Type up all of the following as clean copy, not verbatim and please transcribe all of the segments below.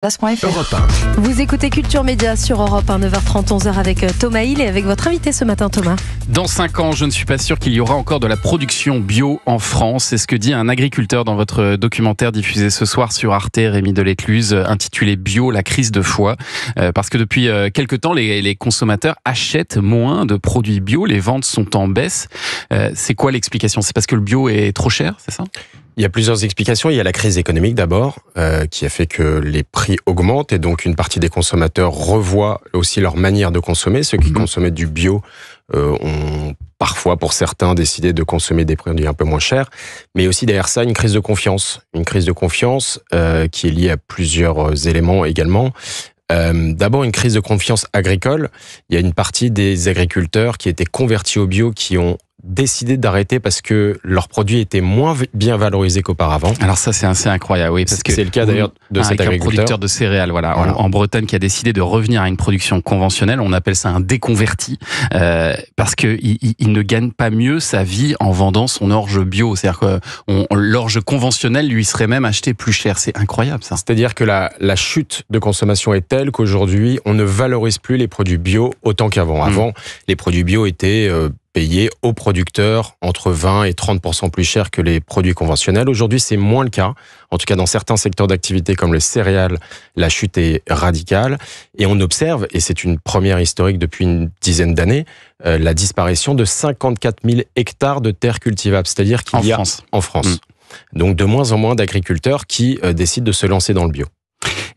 Europe 1. Vous écoutez Culture Média sur Europe 1, 9h30, 11h avec Thomas Hill et avec votre invité ce matin, Thomas. Dans 5 ans, je ne suis pas sûr qu'il y aura encore de la production bio en France. C'est ce que dit un agriculteur dans votre documentaire diffusé ce soir sur Arte, Rémi Delécluse, intitulé Bio, la crise de foi. Parce que depuis quelques temps, les consommateurs achètent moins de produits bio. Les ventes sont en baisse. C'est quoi l'explication ? C'est parce que le bio est trop cher, c'est ça ? Il y a plusieurs explications. Il y a la crise économique d'abord, qui a fait que les prix augmentent et donc une partie des consommateurs revoient aussi leur manière de consommer. Ceux qui consommaient du bio ont parfois, pour certains, décidé de consommer des produits un peu moins chers. Mais aussi derrière ça, une crise de confiance. Une crise de confiance qui est liée à plusieurs éléments également. D'abord, une crise de confiance agricole. Il y a une partie des agriculteurs qui étaient convertis au bio qui ont décidé d'arrêter parce que leurs produits étaient moins bien valorisés qu'auparavant. Alors ça, c'est assez incroyable, oui, parce que c'est le cas d'ailleurs de cet agriculteur. Un producteur de céréales, voilà. En Bretagne, qui a décidé de revenir à une production conventionnelle. On appelle ça un déconverti, parce que il ne gagne pas mieux sa vie en vendant son orge bio. C'est-à-dire que l'orge conventionnelle lui serait même acheté plus cher. C'est incroyable, ça. C'est-à-dire que la chute de consommation est telle qu'aujourd'hui, on ne valorise plus les produits bio autant qu'avant. Avant, les produits bio étaient payés aux producteurs entre 20 et 30% plus cher que les produits conventionnels. Aujourd'hui, c'est moins le cas. En tout cas, dans certains secteurs d'activité comme les céréales, la chute est radicale. Et on observe, et c'est une première historique depuis une dizaine d'années, la disparition de 54 000 hectares de terres cultivables. C'est-à-dire qu'il y a en France. Donc de moins en moins d'agriculteurs qui décident de se lancer dans le bio.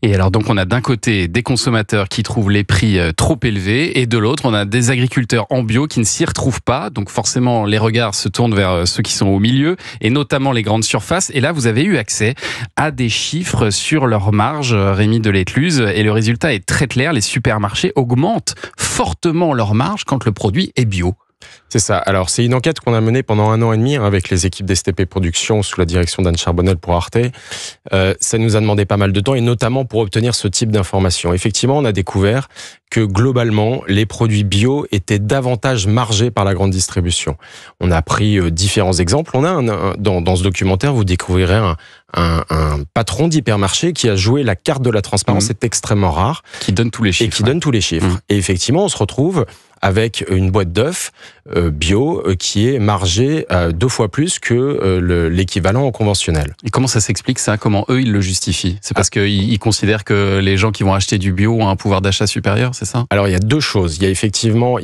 Et alors donc on a d'un côté des consommateurs qui trouvent les prix trop élevés et de l'autre on a des agriculteurs en bio qui ne s'y retrouvent pas. Donc forcément les regards se tournent vers ceux qui sont au milieu et notamment les grandes surfaces. Et là vous avez eu accès à des chiffres sur leur marge, Rémi Delécluse, et le résultat est très clair. Les supermarchés augmentent fortement leur marge quand le produit est bio. C'est ça. Alors, c'est une enquête qu'on a menée pendant 1 an et demi avec les équipes d'STP Production sous la direction d'Anne Charbonnel pour Arte. Ça nous a demandé pas mal de temps et notamment pour obtenir ce type d'informations. Effectivement, on a découvert que globalement, les produits bio étaient davantage margés par la grande distribution. On a pris différents exemples. On a dans ce documentaire, vous découvrirez un patron d'hypermarché qui a joué la carte de la transparence. C'est extrêmement rare. Qui donne tous les chiffres. Et qui donne tous les chiffres. Et effectivement, on se retrouve avec une boîte d'œufs bio qui est margée 2 fois plus que l'équivalent conventionnel. Et comment ça s'explique ça ? Comment eux, ils le justifient ? C'est parce qu'ils considèrent que les gens qui vont acheter du bio ont un pouvoir d'achat supérieur, c'est ça ? Alors, il y a 2 choses. Il y a effectivement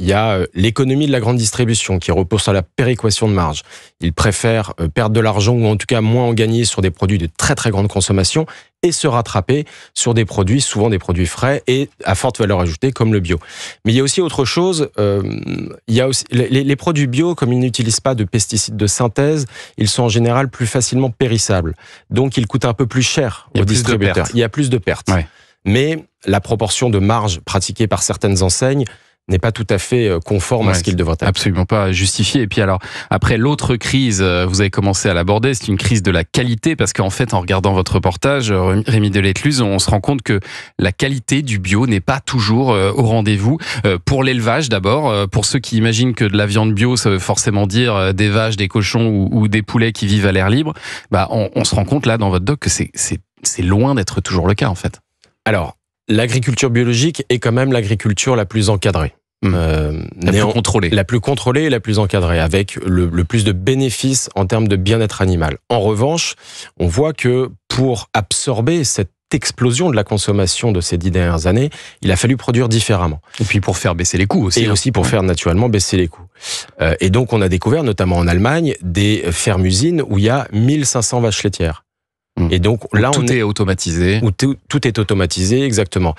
l'économie de la grande distribution qui repose sur la péréquation de marge. Ils préfèrent perdre de l'argent ou en tout cas moins en gagner sur des produits de très très grande consommation et se rattraper sur des produits, souvent des produits frais et à forte valeur ajoutée comme le bio. Mais il y a aussi autre chose, il y a aussi les produits bio, comme ils n'utilisent pas de pesticides de synthèse, ils sont en général plus facilement périssables. Donc ils coûtent un peu plus cher aux distributeurs. Il y a plus de pertes. Ouais. Mais la proportion de marge pratiquée par certaines enseignes n'est pas tout à fait conforme à ce qu'il devrait être. Absolument pas justifié. Et puis alors, après l'autre crise, vous avez commencé à l'aborder, c'est une crise de la qualité, parce qu'en fait, en regardant votre reportage, Rémi Delécluse, on se rend compte que la qualité du bio n'est pas toujours au rendez-vous. Pour l'élevage d'abord, pour ceux qui imaginent que de la viande bio, ça veut forcément dire des vaches, des cochons ou des poulets qui vivent à l'air libre, on se rend compte là dans votre doc que c'est loin d'être toujours le cas en fait. Alors, l'agriculture biologique est quand même l'agriculture la plus encadrée. La plus contrôlée et la plus encadrée, avec le plus de bénéfices en termes de bien-être animal. En revanche, on voit que pour absorber cette explosion de la consommation de ces 10 dernières années, il a fallu produire différemment. Et puis pour faire baisser les coûts aussi. Et aussi pour faire naturellement baisser les coûts. Et donc on a découvert, notamment en Allemagne, des fermes-usines où il y a 1500 vaches laitières. Et donc là, tout est automatisé. Où tout est automatisé, exactement.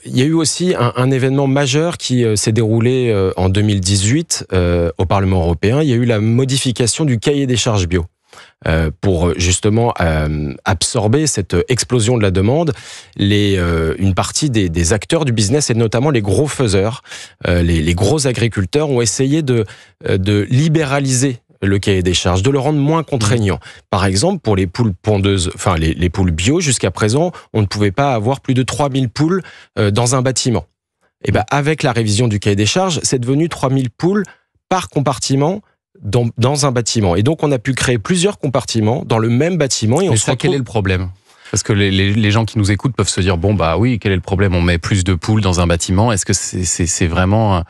Il y a eu aussi un événement majeur qui s'est déroulé en 2018 au Parlement européen. Il y a eu la modification du cahier des charges bio pour justement absorber cette explosion de la demande. Une partie des acteurs du business et notamment les gros faiseurs, les gros agriculteurs ont essayé de libéraliser le cahier des charges, de le rendre moins contraignant. Par exemple, pour les poules pondeuses, enfin les poules bio, jusqu'à présent, on ne pouvait pas avoir plus de 3000 poules dans un bâtiment. Et avec la révision du cahier des charges, c'est devenu 3000 poules par compartiment dans un bâtiment. Et donc, on a pu créer plusieurs compartiments dans le même bâtiment. Et Mais ça, quel est le problème ? Parce que les gens qui nous écoutent peuvent se dire, bon bah oui, quel est le problème? On met plus de poules dans un bâtiment. Est-ce que c'est vraiment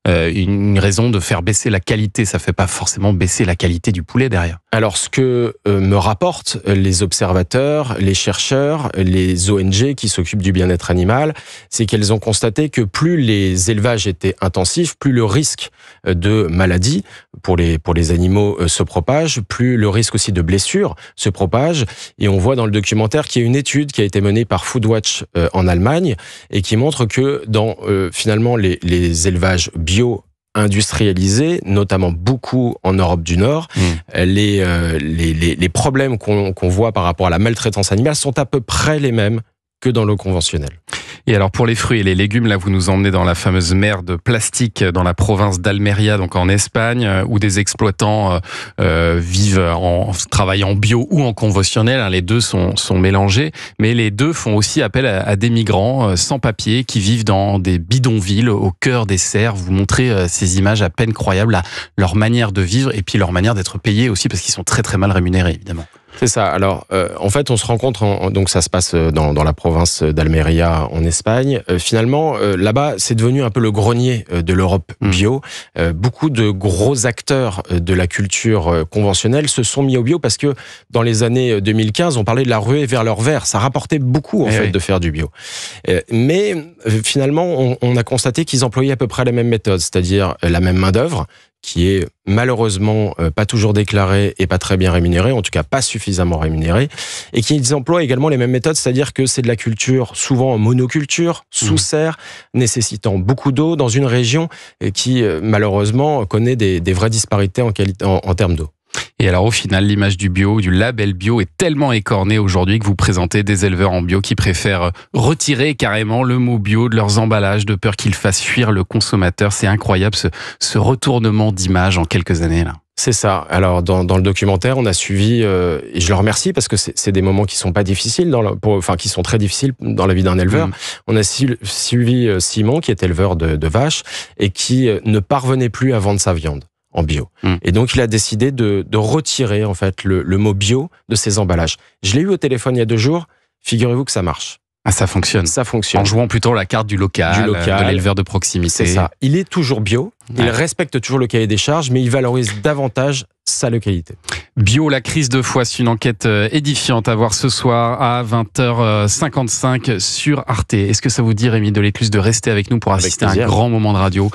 une raison de faire baisser la qualité? Ça fait pas forcément baisser la qualité du poulet derrière. Alors, ce que me rapportent les observateurs, les chercheurs, les ONG qui s'occupent du bien-être animal, c'est qu'elles ont constaté que plus les élevages étaient intensifs, plus le risque de maladie pour les animaux se propage, plus le risque aussi de blessures se propage. Et on voit dans le documentaire qu'il y a une étude qui a été menée par Foodwatch en Allemagne et qui montre que dans finalement les élevages bio industrialisés, notamment beaucoup en Europe du Nord, les problèmes qu'on voit par rapport à la maltraitance animale sont à peu près les mêmes que dans le conventionnel. Et alors pour les fruits et les légumes, là vous nous emmenez dans la fameuse mer de plastique dans la province d'Almeria, donc en Espagne, où des exploitants travaillent en bio ou en conventionnel. Les deux sont mélangés, mais les deux font aussi appel à des migrants sans papier qui vivent dans des bidonvilles au cœur des serres. Vous montrez ces images à peine croyables, leur manière de vivre et puis leur manière d'être payés aussi, parce qu'ils sont très très mal rémunérés évidemment. C'est ça. Alors, en fait, on se rencontre, donc ça se passe dans la province d'Almeria en Espagne. Finalement, là-bas, c'est devenu un peu le grenier de l'Europe bio. Beaucoup de gros acteurs de la culture conventionnelle se sont mis au bio parce que dans les années 2015, on parlait de la ruée vers l'or vert. Ça rapportait beaucoup, en fait, de faire du bio. Mais finalement, on a constaté qu'ils employaient à peu près la même méthode, c'est-à-dire la même main-d'œuvre, qui est malheureusement pas toujours déclarée et pas très bien rémunérée, en tout cas pas suffisamment rémunérée, et qu'ils emploient également les mêmes méthodes, c'est-à-dire que c'est de la culture souvent en monoculture, sous serre, nécessitant beaucoup d'eau, dans une région qui malheureusement connaît des vraies disparités en termes d'eau. Et alors au final, l'image du bio, du label bio est tellement écornée aujourd'hui que vous présentez des éleveurs en bio qui préfèrent retirer carrément le mot bio de leurs emballages de peur qu'ils fassent fuir le consommateur. C'est incroyable ce retournement d'image en quelques années là. C'est ça. Alors dans le documentaire, on a suivi, et je le remercie parce que c'est des moments qui sont pas difficiles, qui sont très difficiles dans la vie d'un éleveur. On a suivi Simon, qui est éleveur de vaches et qui ne parvenait plus à vendre sa viande en bio. Et donc, il a décidé de retirer, en fait, le mot bio de ses emballages. Je l'ai eu au téléphone il y a 2 jours. Figurez-vous que ça marche. Ah, ça fonctionne. Ça fonctionne. En jouant plutôt la carte du local, de l'éleveur de proximité. C'est ça. Il est toujours bio. Il respecte toujours le cahier des charges, mais il valorise davantage sa localité. Bio, la crise de foi, c'est une enquête édifiante à voir ce soir à 20h55 sur Arte. Est-ce que ça vous dit, Rémi Delécluse, de rester avec nous pour assister à un grand moment de radio ?